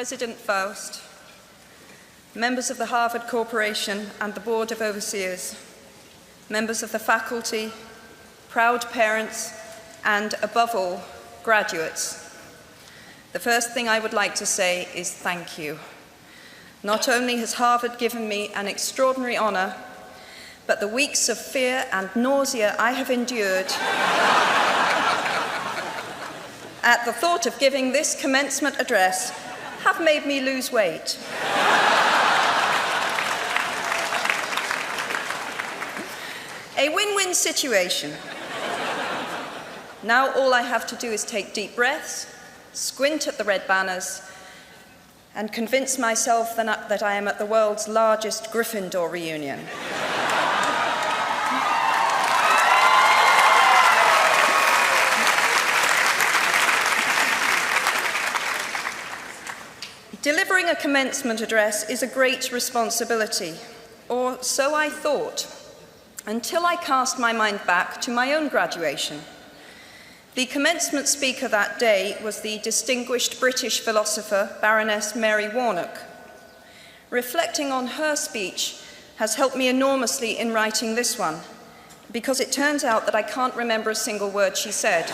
President Faust, members of the Harvard Corporation and the Board of Overseers, members of the faculty, proud parents, and above all, graduates. The first thing I would like to say is thank you. Not only has Harvard given me an extraordinary honor, but the weeks of fear and nausea I have endured at the thought of giving this commencement address have made me lose weight. A win-win situation. Now all I have to do is take deep breaths, squint at the red banners, and convince myself that I am at the world's largest Gryffindor reunion. Delivering a commencement address is a great responsibility, or so I thought, until I cast my mind back to my own graduation. The commencement speaker that day was the distinguished British philosopher, Baroness Mary Warnock. Reflecting on her speech has helped me enormously in writing this one, because it turns out that I can't remember a single word she said.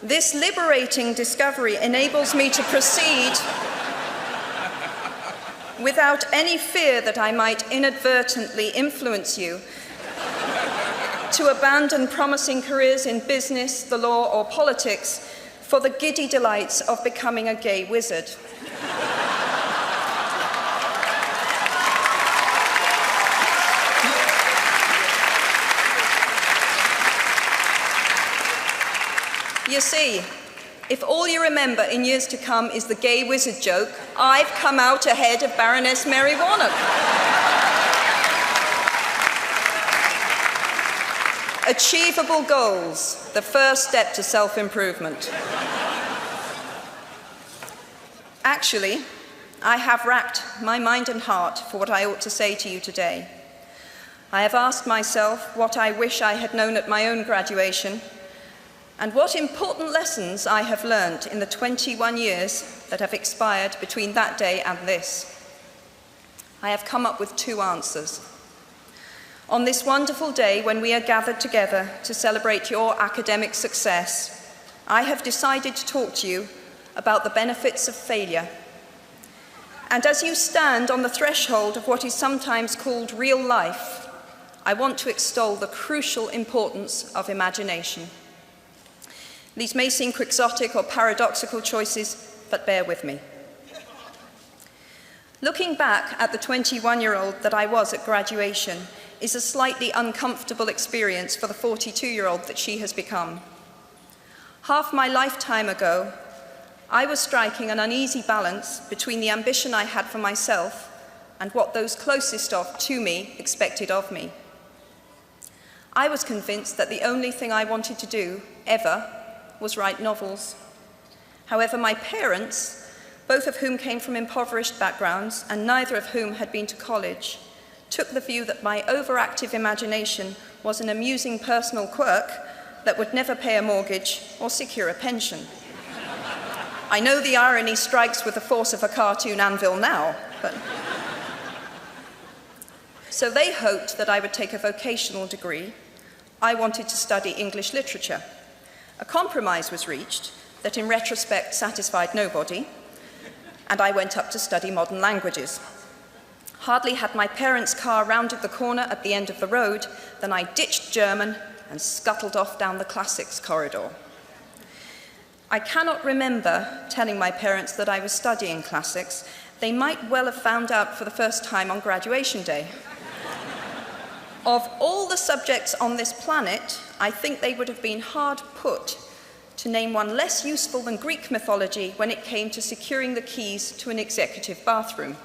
This liberating discovery enables me to proceed without any fear that I might inadvertently influence you to abandon promising careers in business, the law, or politics for the giddy delights of becoming a gay wizard. You see, if all you remember in years to come is the gay wizard joke, I've come out ahead of Baroness Mary Warnock. Achievable goals, the first step to self-improvement. Actually, I have racked my mind and heart for what I ought to say to you today. I have asked myself what I wish I had known at my own graduation, and what important lessons I have learned in the 21 years that have expired between that day and this. I have come up with two answers. On this wonderful day when we are gathered together to celebrate your academic success, I have decided to talk to you about the benefits of failure. And as you stand on the threshold of what is sometimes called real life, I want to extol the crucial importance of imagination. These may seem quixotic or paradoxical choices, but bear with me. Looking back at the 21-year-old that I was at graduation is a slightly uncomfortable experience for the 42-year-old that she has become. Half my lifetime ago, I was striking an uneasy balance between the ambition I had for myself and what those closest to me expected of me. I was convinced that the only thing I wanted to do, ever, was write novels. However, my parents, both of whom came from impoverished backgrounds and neither of whom had been to college, took the view that my overactive imagination was an amusing personal quirk that would never pay a mortgage or secure a pension. I know the irony strikes with the force of a cartoon anvil now, but... So they hoped that I would take a vocational degree. I wanted to study English literature. A compromise was reached that in retrospect satisfied nobody, and I went up to study modern languages. Hardly had my parents' car rounded the corner at the end of the road than I ditched German and scuttled off down the classics corridor. I cannot remember telling my parents that I was studying classics. They might well have found out for the first time on graduation day. Of all the subjects on this planet, I think they would have been hard put to name one less useful than Greek mythology when it came to securing the keys to an executive bathroom.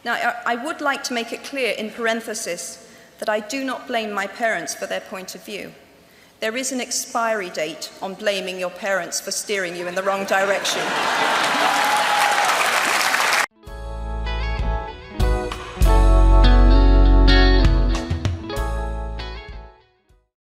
Now, I would like to make it clear in parenthesis that I do not blame my parents for their point of view. There is an expiry date on blaming your parents for steering you in the wrong direction.